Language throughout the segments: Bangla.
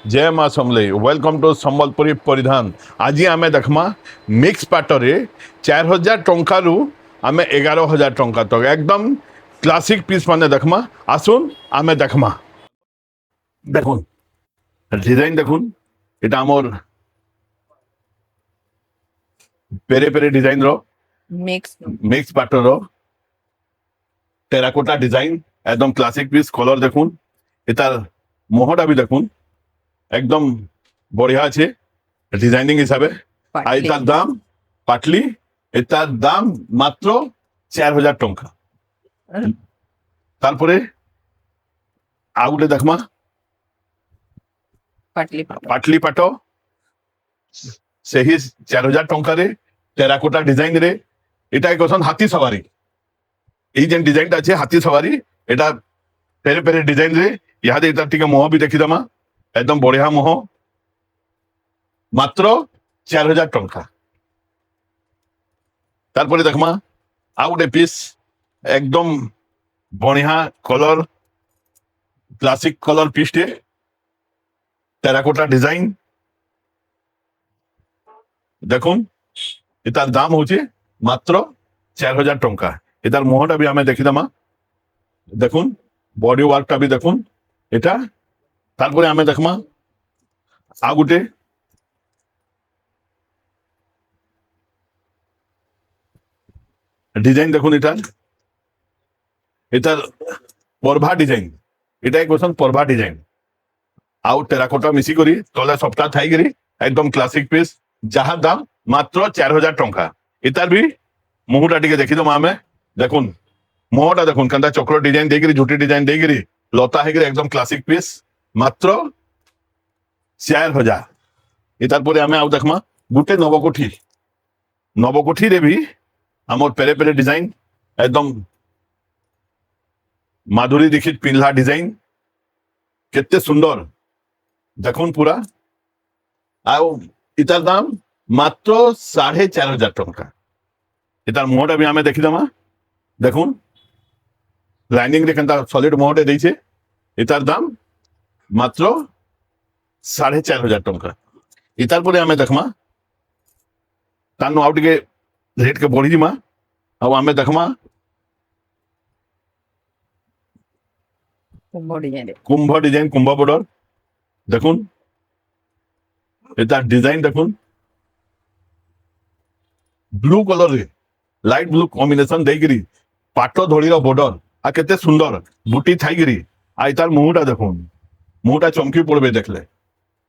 जय माँ समलेई वेलकम टू सम्बलपुरी परिधान। आज आम देखमा मिक्स पाटरे 4000 टंकारु आम 11000 टंका तक एकदम क्लासिक पीस माने देखमा। आसुन आम देखमा देखुन डिजाइन देखुन এটা আমার पेरे पेरे डिजाइन रो मिक्स पाटर टेराकोटा डिजाइन एकदम क्लासिक पीस कलर देखुन এটার মোহটা भी देखुन एकदम बढ़िया আছে ডিজাইনিং হিসাবে। আর এটার দাম পাটলি এটার দাম মাত্র 4000 টঙ্কা। তারপরে ଆଉ ଗୋଟେ দেখমা পাটলি পাট ସେହି 4000 ଟଙ୍କାରେ টেরাকোটা ডিজাইন রে এটা একজন হাতি সওয়ারি। এই যে ডিজাইনটা আছে হাতি সওয়ারি এটা পেরে পেরে ডিজাইন রে ইহাদে এটা টিকে মোহ भी देखिदमा एकदम बढ़िया मोह मात्र 4000 टंका। तारपरे देखमा आउ गोटे पीस एकदम बढ़िया कलर क्लासिक कलर पीस टे टेराकोटा डिजाइन देखुन इतार दाम होचे मात्र 4000 टंका। इतार मोहटा भी आमे देखिदमा देखुन बॉडी वर्कटा भी देखुन এটা। তারপরে আমি দেখমা ଆଉ ଗୋଟେ ডিজাইন দেখুন এটার পর্ভা ডিজাইন এটা কোন পর্ভা ডিজাইন আউ টেরাকোটা মিশি করি তলে সবটা থাই করি একদম ক্লাসিক পিস যাহার দাম মাত্র 4000 টঙ্কা। এটার भी মুহটা টিকে দেখি দম আমি দেখুন মুহটা দেখুন কান্দা চক্র ডিজাইন দেই করি ঝুটি ডিজাইন দেই করি লতা হয়ে গেলে একদম ক্লাসিক পিস মাত্র 4000। তারপরে আমি আউ দেখমা গোটে নবকোঠি রে भी আমার পেরে পেরে ডিজাইন একদম মাধুরী দীক্ষিত পিনলা ডিজাইন কেতে সুন্দর দেখুন পুরা। আউ ইতার দাম মাত্র 4500 টঙ্কা। এটার মোহটা भी আমি দেখি দমা দেখুন লাইনিং রে কেনতা সলিড মোহটে দিয়েছে এটার দাম মাত্র 4500 টঙ্কা। তারপরে আমি দেখমা তার আউ টিকে রেট কে বড়ি দিমা আউ আমি দেখমা কুম্ভ ডিজাইন কুম্ভ বর্ডর দেখুন এটার ডিজাইন দেখুন ব্লু কলর রে লাইট ব্লু কম্বিনেশন দেইগিরি পাট ধড়ির বর্ডর আর কেতে সুন্দর বুটি থাইগিরি আর তার মুহটা দেখুন মুহটা চমকি পড়বে দেখলে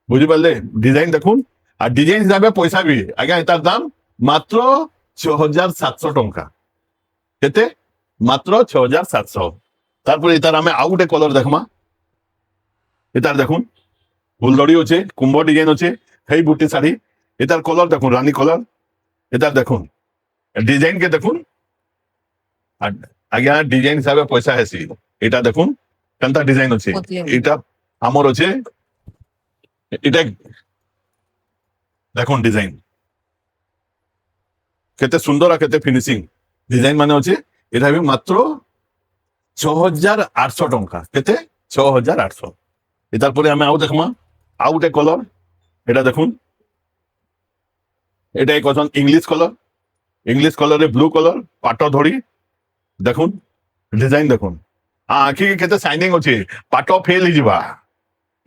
বুঝিপারলে। ডিজাইন দেখুন আর ডিজাইন হিসাবে পয়সা भी আজ্ঞা এটার দাম মাত্র 6700 টঙ্কা। কেতে মাত্র 6700। তারপরে এটার আমি আউ গোটে কলর দেখমা এটার দেখুন ফুলদড়ি আছে কুম্ভ ডিজাইন আছে হেই বুটি শাড়ি এটার কলর দেখুন রানী কলর এটার দেখুন ডিজাইন কে দেখুন আর আজ্ঞা ডিজাইন হিসাবে পয়সা হেসি এটা দেখুন কেনতা ডিজাইন আছে এটা আমার আছে এটা দেখুন ডিজাইন কেতে সুন্দর আর কেতে ফিনিশিং ডিজাইন মানে আছে এটা भी মাত্র 6800 টঙ্কা। কেতে 6800। তারপরে আমি আউ দেখমা আউ গোটে কলর এটা দেখুন এটা কজন ইংলিশ কলরে ব্লু কলর পাট ধড়ি দেখুন ডিজাইন দেখুন আখি কেতে শাইনিং আছে পাট ফেল হয়ে যা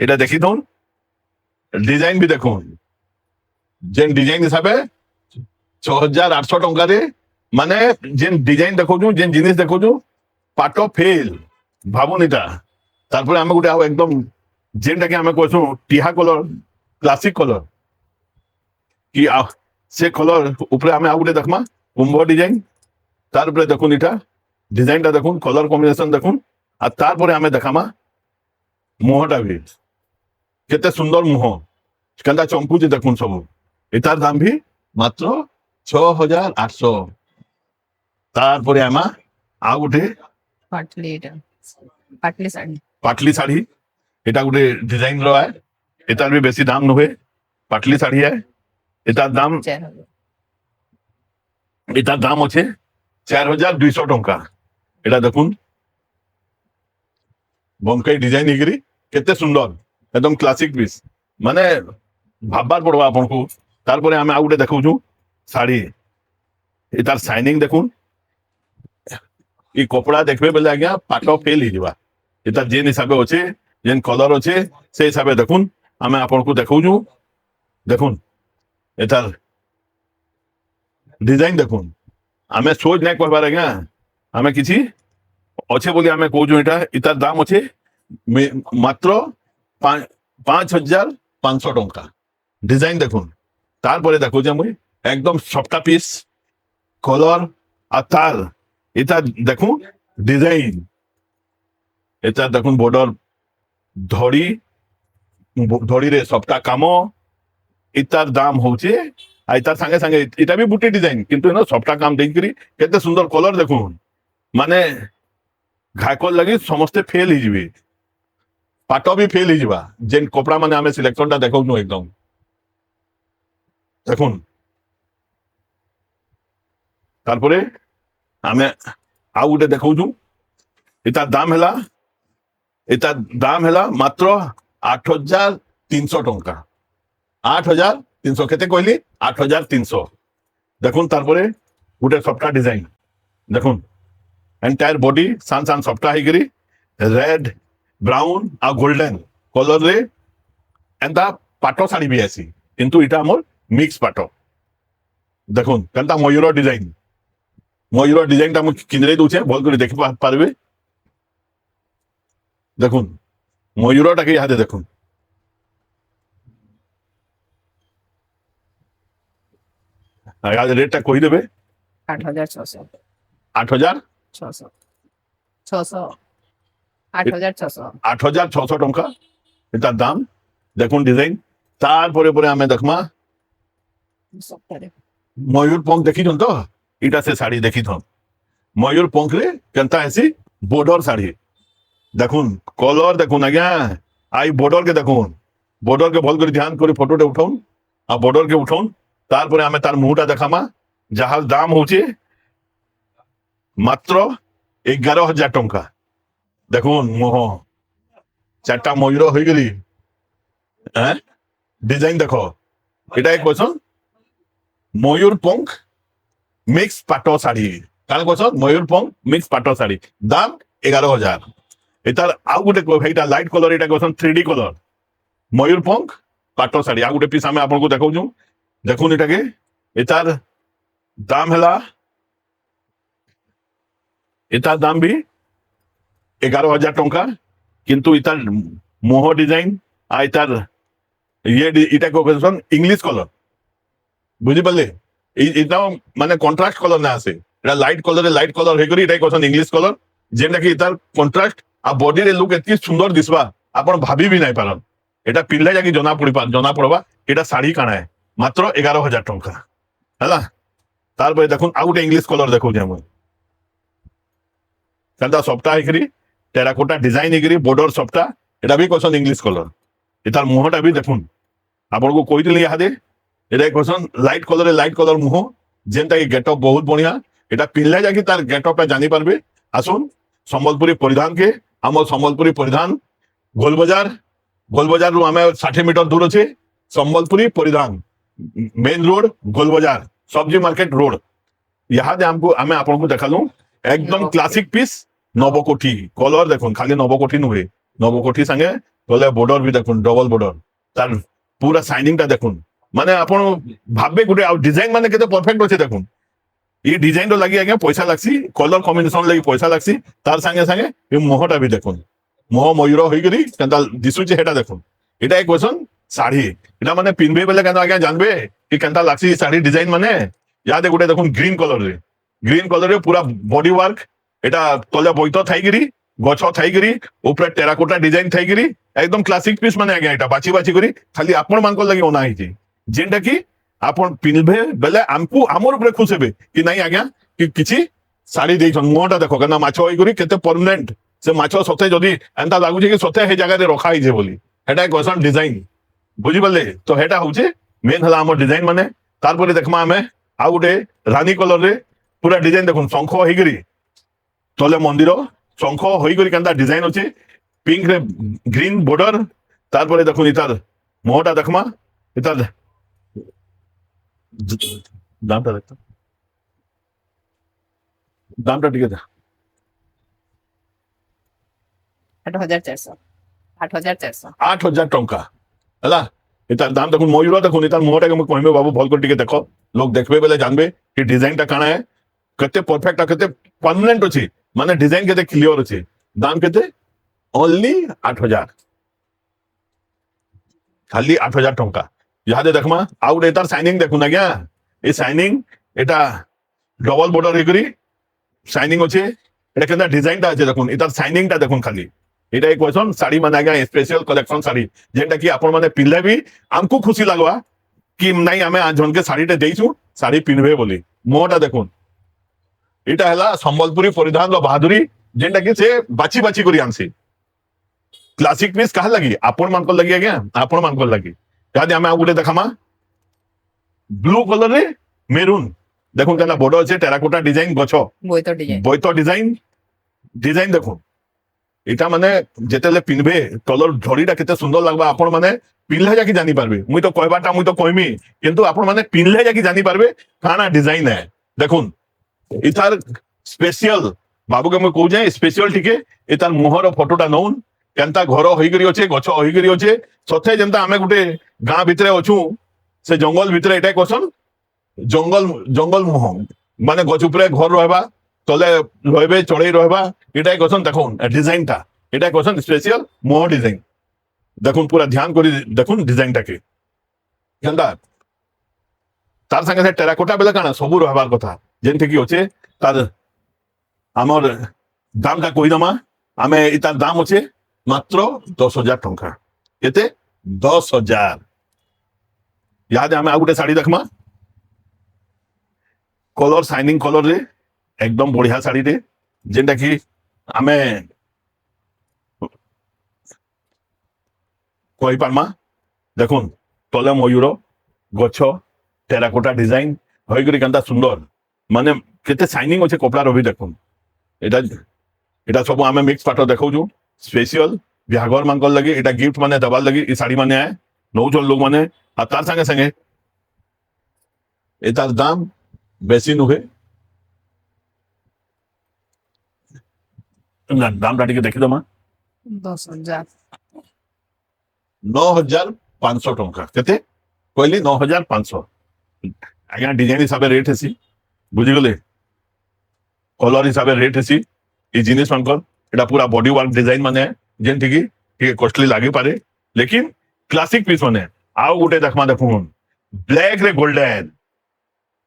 এটা দেখি দন ডিজাইন भी দেখুন যে ডিজাইন হিসাবে 6800 টঙ্কারে মানে যে ডিজাইন দেখুছু যে জিনিস দেখুছু পাট ফেল ভাবুন এটা। তারপরে আমি গোটে আউ একদম যেটাকে আমি কইছু টিহা কলর ক্লাসিক কলর কি সে কলর উপরে আমি আউ গোটে দেখমা কুম্ভ ডিজাইন তার উপরে দেখুন এটা ডিজাইনটা দেখুন কলর কম্বিনেশন দেখুন আর তারপরে আমি দেখামা মুহটা भी কেতে সুন্দর মুহ কেনতা চমকুছে দেখুন সব। এটার দাম भी মাত্র 6800। তারপরে আমা আউ গোটে পাটলি শাড়ি এটা গোটে ডিজাইন রয় এটার भी বেশি দাম নহে পাটলি শাড়ি হয় এটার দাম আছে 4200 টঙ্কা। এটা দেখুন বমকাই ডিজাইন হিগিরি কেতে সুন্দর एकदम क्लासिक पीस ମାନେ ଭାববার পড়বা ଆପଣଙ୍କୁ। তারপরে আমি ଆଉ ଗୋଟେ ଦେଖାଉଛୁ ଶାଢୀ, ଏ ତାର ସାଇନିଂ ଦେଖୁন। ଇ କପड़ा দেখবে বেলে আজ্ঞা পাট ফেল হয়ে এটা যেন হিসাবে অছে, যেন কলর অছে সেই হিসাবে দেখুন আমি আপনার দেখাউছু। দেখুন এটার ডিজাইন দেখুন, আমি সোচ নাই কহবার আজ্ঞা, আমি কিছু অছে বলে আমি কହୁଛୁ। এটা এটার দাম অছে মাত্র 5,500 টঙ্কা। ডিজাইন দেখুন, তারপরে দেখুছি আমি একদম সফটা পিস কলর আর তার এটা দেখুন ডিজাইন। এটা দেখুন বর্ডর ধড়ি, ধড়িরে সবটা কাম। এটার দাম হচ্ছে আর তার সাথে সাথে এটা বি বুটি ডিজাইন কিন্তু সবটা কাম দেখি কেতে সুন্দর কলর দেখুন। মানে ঘাকর লাগি সমস্তে ফেল হয়ে যাবে, পাট বি ফেল হয়ে যা যেন কপড়া মানে আমি সিলেকশনটা দেখাউনু একদম। দেখুন তারপরে আমি আউ গোটে দেখাউছু। এটার দাম হেলা, এটার দাম হেলা মাত্র 8,300 টঙ্কা। 8,300 কেতে কইলি 8,300। দেখুন তারপরে গোটে সফটা ডিজাইন দেখুন, এন্টায়ার বডি সান সান সফটা হয়ে রেড ব্রাউন আর গোল্ডেন কলর রে এন্তা পাট শাড়ি বি আসি কিন্তু এটা আমার মিক্স পাট। দেখুন কেনতা ময়ূর ডিজাইন, ময়ূর ডিজাইনটা আমি কিনরে দউছে ভাল করে দেখি পারবে। দেখুন ময়ূরটাকে ইহাতে দেখুন, রেটটা কই দেবে 8,600 8,000 600 600 8,600 8,600 টঙ্কা এটার দাম। দেখুন ডিজাইন, তারপরে পরে আমি দেখমা সপ্তাহে ময়ূর পঙ্খ দেখিছন তো, এটা সে শাড়ি দেখিছন ময়ূর পঙ্খ রে কেনতা হেসি বর্ডর শাড়ি। দেখুন কলর দেখুন আজ্ঞা, আই বর্ডর কে দেখুন, বর্ডর কে ভাল করে ধ্যান করে ফটোটা উঠাউন আর বর্ডর কে উঠাউন। তারপরে আমি তার মুহটা দেখামা যাহার দাম হচ্ছে মাত্র 11,000 টঙ্কা। দেখুন মোহ চারটা ময়ূর হয়ে গেলি। হ্যাঁ ডিজাইন দেখো, এটাই কোসন ময়ূর পঙ্খ মিক্স পাট শাড়ি। কারণ কোসন ময়ূর পঙ্খ মিক্স পাট শাড়ি, দাম 11,000। এটার আউ গোটে এইটা লাইট কলর, এটা কোসন 3D কলর ময়ূর পঙ্খ পাট শাড়ি। আউ গোটে পিস আমি আপনার দেখাউছু। দেখুন এটাকে, এটার দাম হেলা, এটার দাম বি 11,000 টঙ্কা কিন্তু এটার মোহ ডিজাইন আর এটার এটা কোসন ইংলিশ কলর। বুঝি পারলে এটাও মানে কন্ট্রাস্ট কলর না আছে, এটা লাইট কলরে লাইট কলর হয়ে করি এটাই কোসন ইংলিশ কলর, যেটা কি এটার কন্ট্রাস্ট আর বডির লুক এত সুন্দর দিসবা আপন ভাবি বি নাই পারন। এটা পিঁধলে যাকি জনা পড়বা এটা শাড়ি কানায় মাত্র 11,000 টঙ্কা হ্যাঁ। তারপরে দেখুন আউ গোটে ইংলিশ কলর দেখুছি আমি, কেনতা সপ্তাহ হয়ে টেরাকোটা ডিজাইন হয়ে বর্ডর সপ্তাহ, এটা বি কোসন ইংলিশ কলর। এটার মুহটা বি দেখুন আপনার কইলি ইহাদে, এটা কোসন লাইট কলরে লাইট কলর মুহ, যেটা কি গেটঅপ বহুত বড়িয়া। এটা পিঁধলে যাকি তার গেটঅপটা জানি পারবে। আসুন সম্বলপুরী পরিধান কে আমার সম্বলপুরী পরিধান গোলবাজার, গোলবাজার রু আমি 60 মিটার দূর আছে সম্বলপুরী পরিধান মেন রোড গোলবাজার সবজি মার্কেট রোড। ইহাদে আমি আপনার দেখালু একদম ক্লাসিক পিস নবকোঠি কলর। দেখুন খালি নবকোঠি নুহে, নবকোঠি সাথে তলে বর্ডর বি দেখুন ডবল বর্ডর, তার পুরা সাইনিংটা দেখুন। মানে আপনার ভাববে গোটে ডিজাইন মানে কেতে পরফেক্ট আছে। দেখুন এই ডিজাইনটা লাগি আজ্ঞা পয়সা লাগছি, কলর কম্বিনেশন লাগি পয়সা লাগছি, তার সাথে সাথে এই মোহটা বি দেখুন, মোহ ময়ূর হয়ে গেলি কেনতা দিশুছে সেটা দেখুন। এটাই কোসন শাড়ি, এটা মানে পিনবে বেলে কেন আজ্ঞা জানবে কি কেনতা লাগছি শাড়ি ডিজাইন। মানে ইয়াদে গোটে দেখুন গ্রিন কলরে, গ্রিন কলরে পুরা বডি ওয়ার্ক, এটা তলে বইত থাইগিরি গছ থাইগিরি উপরে টেরাকোটা ডিজাইন থাইগিরি একদম ক্লাসিক পিস। মানে আজ্ঞা এটা বাছি বাছি করি খালি আপন মানক লাগি অনা হয়েছে, যেটা কি আপন পিনবে বেলে আমকু আমার উপরে খুশ হবে কি নাই আজ্ঞা কি কিছু শাড়ি দিয়েছন। মুহটা দেখো কেন মাছ হয়ে করি কেতে পরমানেন্ট সে মাছ সতে যদি এন্তা লাগুছে কি সতে সেই জায়গায় রখা হয়েছে বলি, এটা কোসন ডিজাইন। বুঝিপারে তো এটা হচ্ছে মেন হল আমার ডিজাইন। মানে তারপরে দেখমা আমি আউ গোটে রানী কলরে পুরা ডিজাইন দেখুন শঙ্খ হয়ে তলে মন্দির শঙ্খ হয়ে কেনতা ডিজাইন আছে পিঙ্ক রে গ্রিন বর্ডর। তারপরে দেখুন এটার মুহটা দেখমা এটা দামটা দেখ দামটা টিকে দেখ 8,400 8,400 8,000 ଟଙ୍କା ହେଲା ଏତାର ଦାମ ଦେଖୁন ମୟୁର ଦେଖୁন ଏତାର ମୁହଁଟାকে ମୁଁ କହିବି ବାବୁ ଭଲ করে ଟିକେ ଦେଖ লোক দেখবে বেলে জানবে କି ডিজাইনটা কাଣା है কেতে परफेक्ट কেতে परमानेंट ଅଛି মানে ডিজাইন কেতে ক্লিयर ଅଛି দাম কেতে ओनली 8,000 খালি 8,000 ଟଙ୍କା ইয়াদে দেখমা ଆଉ ଗୋଟେ ଏତାର ସାଇନିଂ ଦେଖୁନ ଆଜ୍ଞା ଏ ସାଇନିଂ এটা ডবল বর্ডর ହେଇକରି সাইনিং ଅଛି এটা কেনটা ডিজাইনটা আছে দেখুন এটার সাইনিংটা দেখুন খালি এটা এক কোয়েশন শাড়ি মানে আজ্ঞা স্পেশাল কলেকশন শাড়ি যেটা কি আপন মানে পিনলে বি আমকু খুশি লাগবা কি নাই আমি জনকে শাড়িটা দেইছু শাড়ি পিনবে বলি মুহটা দেখুন এটা হলা সম্বলপুরি পরিধান বাহাদুরি যেটা কি সে বাছি বাছি করে আনছি ক্লাসিক পিস কাহার লাগি আপন মানকর লাগি আজ্ঞা আপন মানকর লাগি যদি আমি আগে দেখামা ব্লু কলরে মেরুন দেখুন কেন বড় আছে টেরাকোটা ডিজাইন গছ বইতো ডিজাইন বৈত ডিজাইন ডিজাইন দেখুন এটা মানে যেতেলে পিনবে তলর ঝড়িটা কেতে সুন্দর লাগবা আপন মানে পিনলে যাকি জানি পারবে মুই তো কইবাটা মুই তো কইমি কিন্তু আপন মানে পিনলে যাকি জানি পারবে কানা ডিজাইন है দেখুন ইতার স্পেশাল বাবুকে মুই কউ যাই স্পেশাল টিকে ইতার মুহর ফটোটা নউন কেনতা ঘর হইগরি আছে গছ হইগরি আছে সথে যেনতা আমি গুটে গাঁ ভিতরে অছু সে জঙ্গল ভিতরে এটাই কসন জঙ্গল জঙ্গল মুহ মানে গছ উপরে ঘর রহবা তলে রহবে চড়াই রহবা এটাই কসন দেখুন ডিজাইনটা এটাই কসন স্পেশাল মুহ ডিজাইন দেখুন পুরা ধ্যান করে দেখুন ডিজাইনটাকে কেনতা তার সাথে সাথে টেরাকোটা বেলে কানা সবু রহবার কথা যেনতে কি হচ্ছে তার আমার দামটা কইদমা আমি তার দাম হচ্ছে মাত্র 10,000 টঙ্কা এতে 10,000 ইয়াদে আমি আগুটে শাড়ি দেখমা কলর সাইনিং কলর রে একদম বড়িয়া শাড়ি রে যেটা কি আমি কই পারমা দেখুন তলে ময়ূর গছ টেরাকোটা ডিজাইন হইগরি কেনতা সুন্দর মানে কেতে সাইনিং আছে কপড়ার ভি দেখুন এটা এটা সব আমি মিক্স পাট দেখাউছু স্পেশাল বিহাঘর মানকর লাগি এটা গিফট মানে দেবার লাগি এই শাড়ি মানে আয় নৌজন লোক মানে আর তার সঙ্গে সঙ্গে এটার দাম বেশি নুহে না দামটা টিকে দেখি দমা 10,000 9,500 টঙ্কা কেতে কইলি 9,500 আজ্ঞা ডিজাইন হিসাবে রেট হেসি বুঝিগলে কলর হিসাবে রেট হেসি এই জিনিস মানকর এটা পুরা বডি ওয়ার্ক ডিজাইন মানে যেনটি কি ଟିକେ କଷ୍ଟଲି ଲାଗିପାରେ ଲେକିନ କ୍ଲାସିକ ପିସ୍ ମାନେ ଆଉ ଗୋଟେ ଦେଖମା ଦେଖୁନ୍ ବ୍ଲାକ ରେ ଗୋଲ୍ଡେନ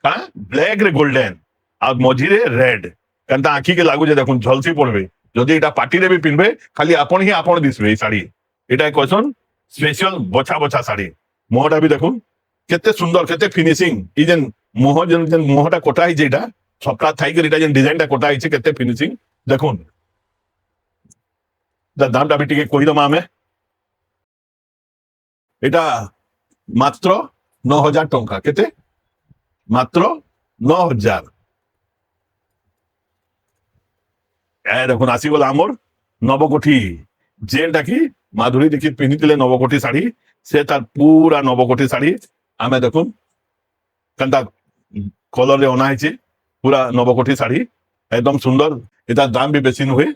ହଁ ବ୍ଲାକ ରେ ଗୋଲ୍ଡେନ ଆଉ ମଝିରେ ରେଡ କେନ୍ତା ଆଖିକେ ଲାଗୁଛେ ଦେଖୁନ୍ ଝଲସି ପଡବେ ଯଦି ଏଇଟା ପାର୍ଟିରେ ବି ପିନ୍ଧବେ ଖାଲି ଆପଣ ହିଁ ଆପଣ ଦିଶବେ ଏଇ ଶାଢୀ ଏଇଟା କହସନ୍ ସ୍ପେଶିଆଲ ବଛା ବଛା ଶାଢୀ ମୁହଁଟା ବି ଦେଖୁନ୍ କେତେ ସୁନ୍ଦର କେତେ ଫିନିସିଂ ଏଇ ଯେନ୍ ମୁହଁ ଯେନ୍ ମୁହଁଟା କଟା ହେଇଛି ଏଇଟା ସପ୍ତାହ ଥାଇକରି ଏଇଟା ଯେନ୍ ଡିଜାଇନଟା କଟା ହେଇଛି କେତେ ଫିନିସିଂ ଦେଖୁନ୍ দামটা আমি টিকে কইদমা আমি এটা মাত্র 9,000 টঙ্কা কেতে মাত্র 9,000 দেখুন আসিগলা আমার নবকোঠি যেটা কি মাধুরী দীক্ষিত পিঁধিলে নবকোঠি শাড়ি সে তার পুরা নবকোঠি শাড়ি আমি দেখুন কেনতা কলরে অনা হয়েছে পুরা নবকোঠি শাড়ি একদম সুন্দর এটার দাম বি বেশি নুহে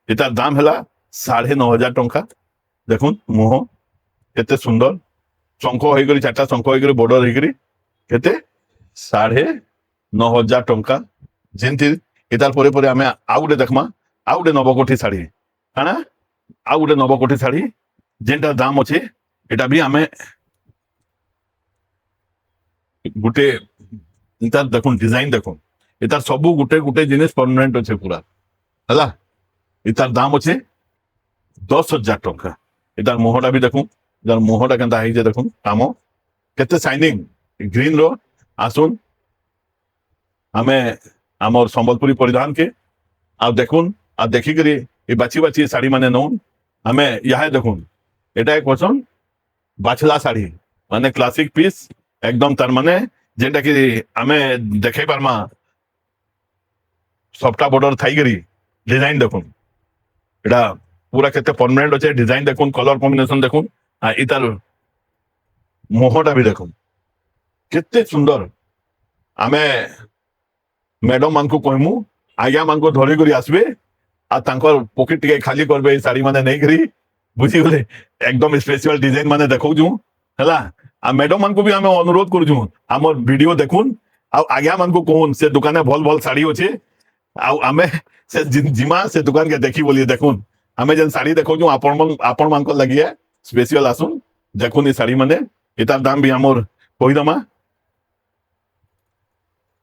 এটার দাম হেলা 9,500 টঙ্কা দেখুন মুহ কেতে সুন্দর শঙ্খ হয়েগরি চারটা শঙ্খ হয়েগরি বর্ডর হয়েগরি কেতে 9,500 টঙ্কা যেমতি এটার পরে পরে আমি ଆଉ ଗୋଟେ দেখমা ଆଉ ଗୋଟେ নবকোঠি শাড়ি কানা ଆଉ ଗୋଟେ নবকোঠি শাড়ি যেটা দাম আছে এটা বি আমি গোটে এটার দেখুন ডিজাইন দেখুন এটার সবু গোটে গোটে জিনিস পরমানেন্ট আছে পুরা হলা এটার দাম আছে 10,000 টঙ্কা এটার মুহটা বি দেখুন এটার মুহটা কেনতা হয়েছে দেখুন কাম কেতে সাইনিং গ্রিন র আসুন আমি আমার সম্বলপুরি পরিধান কে আর দেখুন আর দেখিকি এই বাছি বাছি শাড়ি মানে নউন আমি ইহা দেখুন এটা এক পছন্দ বাছলা শাড়ি মানে ক্লাসিক পিস একদম তার মানে যেটা কি আমি দেখাই পারমা সবটা বর্ডর থাইকরি ডিজাইন দেখুন এটা পুরা কেতে পার্মানেন্ট আছে ডিজাইন দেখুন কলর কম্বিনেশন দেখুন আর এটার ମୁହଁଟା ବି ଦେଖୁନ୍ କେତେ ସୁନ୍ଦର। ଆମେ ମ୍ୟାଡମ ମାନଙ୍କୁ କହିମୁ ଆଜ୍ଞା ମାନଙ୍କୁ ଧରିକରି ଆସିବେ ଆଉ ତାଙ୍କର ପକେଟ ଟିକେ ଖାଲି କରିବେ ଏଇ ଶାଢୀ ମାନେ ନେଇକରି ବୁଝିଗଲେ। একদম স্পেশাল ডিজাইন মানে দেখুছু ହେଲା। ଆଉ ମ୍ୟାଡମ ମାନଙ୍କୁ ବି ଆମେ ଅନୁରୋଧ କରୁଛୁ ଆମର ଭିଡିଓ ଦେଖୁନ୍ ଆଉ ଆଜ୍ଞା ମାନଙ୍କୁ କହୁନ୍ ସେ ଦୋକାନରେ ଭଲ ଭଲ ଶାଢୀ ଅଛେ ଆଉ ଆମେ ସେ ଜିମା ସେ ଦୋକାନ କେ ଦେଖି ବୋଲି ଦେଖୁନ୍ ଆମେ ଯେନ୍ ଶାଢୀ ଦେଖୁଛୁ ଆପଣ ମାନଙ୍କର ଲାଗି ସ୍ପେଶିଆଲ ଆସୁନ୍ ଦେଖୁନ୍ ଏ ଶାଢୀ ମାନେ ଏତାର ଦାମ ବି ଆମର କହିଦମା।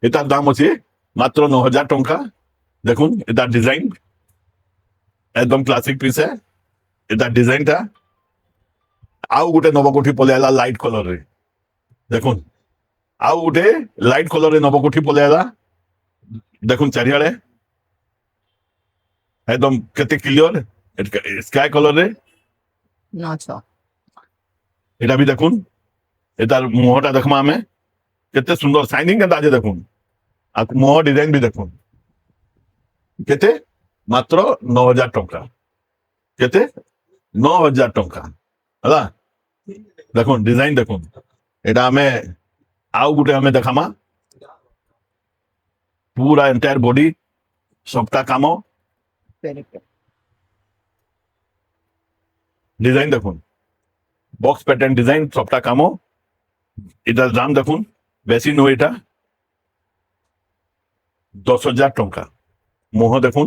এটার দাম আছে মাত্র 9,000 টঙ্কা। দেখুন এটা ডিজাইন একদম ক্লাসিক পিস এটা ডিজাইনটা আউ গোটে নবকোঠি পলে আলা লাইট কলর রে দেখুন আউ গোটে লাইট কলর রে নবকোঠি পলে আলা দেখুন চারিয়াড়ে একদম কেতে ক্লিয়র স্কাই কলর রে 900 এটা বি দেখুন এটার মুহটা দেখমা আমি কেতে সুন্দর সাইনিং কেতে আছে দেখুন আর মুহ ডিজাইন বি দেখুন কেতে মাত্র 9,000 টঙ্কা কেতে 9,000 টঙ্কা ହେଲା। দেখুন ডিজাইন দেখুন এটা আমি আউ গোটে আমি দেখামা পুরা এন্টায়ার বডি সবটা কাম very good ডিজাইন দেখুন বক্স প্যাটার্ন ডিজাইন সবটা কাম। এটার দাম দেখুন বেশি নয় এটা 10,000 টঙ্কা। মুহ দেখুন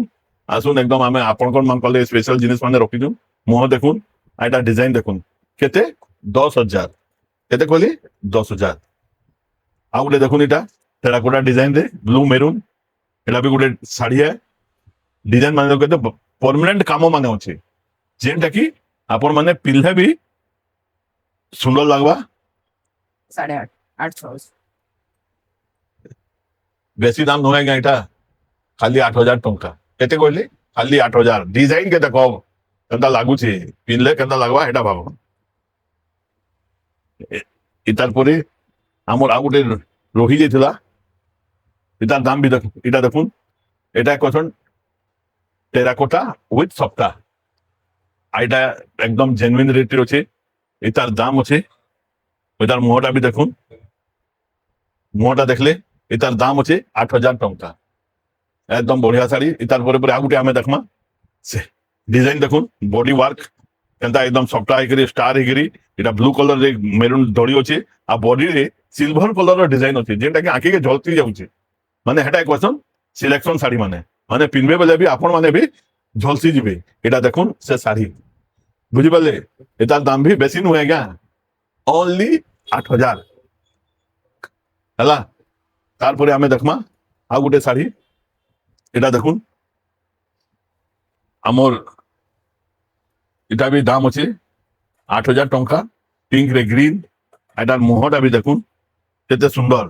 আসুন একদম আমি আপনার মান কলে স্পেশাল জিনিস মানে রখিছু মুহ দেখুন আর এটা ডিজাইন দেখুন কেতে 10,000 কেতে কলি 10,000। ଆଉ ଗୋଟେ ଦେଖୁନ ଏଇଟା ଟେରାକୋଟା ଡିଜାଇନ ରେ ବ୍ଲୁ ମେରୁନ୍ ଏଟା ବି ଗୋଟେ ଶାଢୀ ଡିଜାଇନ ମାନେ କେତେ ପରମାନେଣ୍ଟ କାମ ମାନେ ଅଛି ଯେନ୍ଟା କି ଆପଣ ମାନେ ପିନ୍ଧଲେ ବି ସୁନ୍ଦର ଲାଗବା। 8,500 800 ବେଶୀ ଦାମ ନୁହେଁ ଆଜ୍ଞା ଏଇଟା ଖାଲି 8,000 ଟଙ୍କା। କେତେ କହିଲେ ଖାଲି 8,000। ଡିଜାଇନ କେତେ କହ କେନ୍ତା ଲାଗୁଛି ପିନ୍ଧଲେ କେନ୍ତା ଲାଗବା ଏଇଟା ଭାବ। ଏତାର ପରେ আমার ଆଉ ଗୋଟେ রহি ଯାଇଥିଲା এটার দাম বি দেখুন এটা দেখুন এটা কখন টেরাকোটা উইথ সপ্তা আর এটা একদম জেনুইন রেট আছে। এটার দাম আছে এটার মুহটা বি দেখুন মুহটা দেখলে এটার দাম আছে 8,000 টঙ্কা একদম বঢ়িয়া শাড়ি। এটার পরে পরে ଆଉ ଗୋଟେ ଆମେ দেখমা সে ডিজাইন দেখুন বডি ওয়ার্ক কেনতা একদম সপ্তা ହେଇକରି ଷ୍ଟାର ହେଇକରି এটা ব্লু কলর রে মেরুন দড়ি আছে আর বডি রে সিলভর কলর ডিজাইন আছে যেটা কি আঁকি ঝলকি যাচ্ছে মানে হেটা কোয়েশন সিলেকশন শাড়ি মানে মানে পিনবে বেলে বি আপন মানে বি ঝলসি যাবে। এটা দেখুন সে শাড়ি বুঝিপারলে এটার দাম বি বেশি নুহে আজ্ঞা অনলি 8,000 ହେଲା। তারপরে আমি দেখমা ଆଉ ଗୋଟେ শাড়ি এটা দেখুন আমার এটা বি দাম আছে 8,000 টঙ্কা পিঙ্ক রে গ্রিন এটার মুহটা বি দেখুন কেতে সুন্দর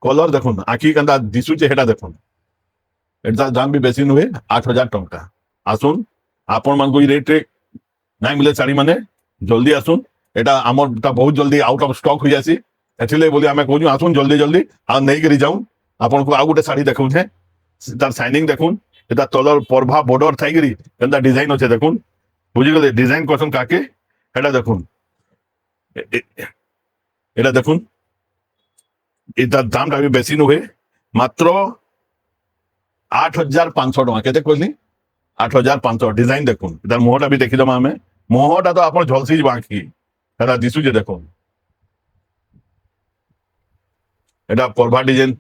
কলর দেখুন আঁকি কেনতা দিশুছে সেটা দেখুন এটার দাম বি বেশি নুহে 8,000 টঙ্কা। আসুন আপন মানকু এই রেট রে নাই মিলে শাড়ি মানে জলদি আসুন এটা আমারটা বহুত জলদি আউট অফ স্টক হয়ে যাচ্ছে এথিলে বলি আমি কହୁଛୁ আসুন জলদি জলদি আর নেইকরি যাও আপনার ଆଉ ଗୋଟେ শাড়ি দেখুছে তার সাইনিং দেখুন এটা তলর পর্ভা বর্ডর থাইকরি কেনতা ডিজাইন আছে দেখুন বুঝিগলে ডিজাইন করছেন কাকে এটা দেখুন এটা দেখুন এটার দামটা বি বেশি নুহে মাত্র 8,500 টঙ্কা। কেতে কইলি 8,500 ডিজাইন দেখুন এটার মুহটা বি দেখি দেমা আমি মুহটা তো আপনার ঝলসি যাবা আঁকি এটা দিশুছে দেখুন এটা পর্ভা ডিজাইন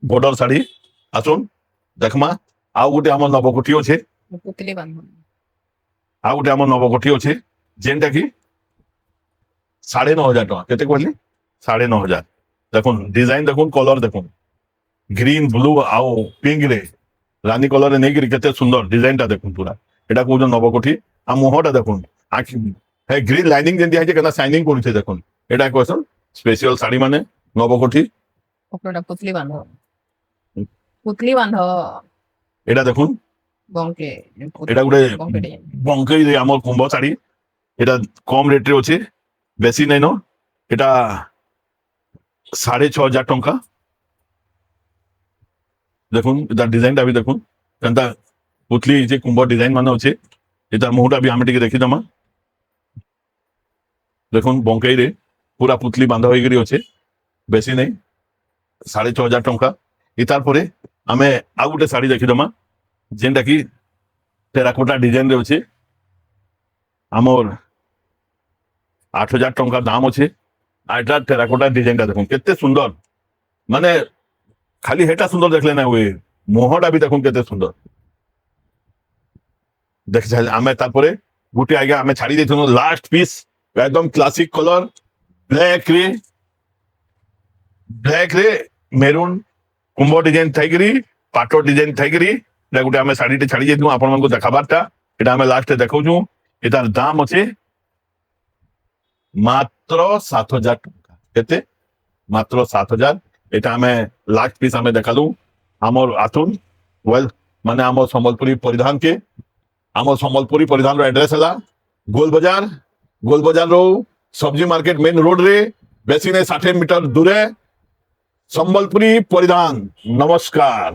বর্ডর শাড়ি। আসুন দেখমা ଆଉ ଗୋଟେ আমার নবকোঠি আছে পুতলি বান্ধব ଆଉ ଗୋଟେ আমার নবকোঠি আছে যেটা কি 9,500 টঙ্কা। কেতে কইলি 9,500 দেখুন ডিজাইন দেখুন কলর দেখুন গ্রিন ব্লু আউ পিঙ্ক রে রানী কলরে নেইকি কেতে সুন্দর ডিজাইনটা দেখুন পুরা এটা কোন নবকোঠি আর মুহটা দেখুন আঁকি হ্যাঁ গ্রিন লাইনিং যেন দিয়েছে কেন সাইনিং করছে দেখুন এটা কোয়েশন স্পেশাল শাড়ি মানে নবকোঠি ওপরটা পুতলি বান্ধব এটা দেখুন বঙ্কে এটা গোটে বঙ্কে ডিজাইন বঙ্কেই আমার কুম্ভ শাড়ি এটা কম রেট রে আছে বেশি নাই ন এটা 6,500 টঙ্কা। দেখুন এটা ডিজাইনটা বি দেখুন কেনতা পুতলি যে কুম্ভ ডিজাইন মানে আছে এটার মুহটা বি আমি টিকে দেখি দেমা দেখুন বঙ্কেইরে পুরা পুতলি বাঁধা হয়ে গেলি অছে বেশি নেই 6,500 ଟଙ୍କା ଇ ତାରପରେ ଆମେ ଆଉ ଗୋଟେ ଶାଢୀ ଦେଖିଦମା ଯେନ୍ଟା କି ଟେରାକୋଟା ଡିଜାଇନ ରେ ଅଛି ଆମର 8,000 ଟଙ୍କା ଦାମ ଅଛି আর এটা টেরাকোটা ডিজাইনটা দেখুন কেতে সুন্দর মানে খালি হেটা সুন্দর দেখলে না ওই মোহটা বি দেখুন কেতে সুন্দর দেখে আমি তারপরে গোটে আগে আমি ছাড়ি দিয়েছিলাম লাস্ট পিস একদম ক্লাসিক কলর ব্ল্যাক রে মেরুন কুম্ভ ডিজাইন থাইকি পাট ডিজাইন থাইকি এটা গোটে আমি শাড়িটি ছাড়ি দিয়েছিলাম আপনার দেখাবারটা এটা আমি লাস্টে দেখাউছু এটার দাম আছে মাত্র 7,000 ଟଙ୍କା କେତେ ମାତ୍ର 7,000 এটা ଆମେ ଲାଷ୍ଟ ପିସ୍ ଆମେ ଦେଖାଲୁ ଆମର ଆସୁନ ୱେଲ ମାନେ ଆମ ସମ୍ବଲପୁରୀ ପରିଧାନ କେ ଆମ ସମ୍ବଲପୁରୀ ପରିଧାନର ଆଡ୍ରେସ ହେଲା ଗୋଲବଜାର ସବଜି ମାର୍କେଟ ମେନ୍ ରୋଡ ରେ ବେଶୀ ନାହିଁ 60 ମିଟର ଦୂରେ ସମ୍ବଲପୁରୀ ପରିଧାନ ନମସ୍କାର।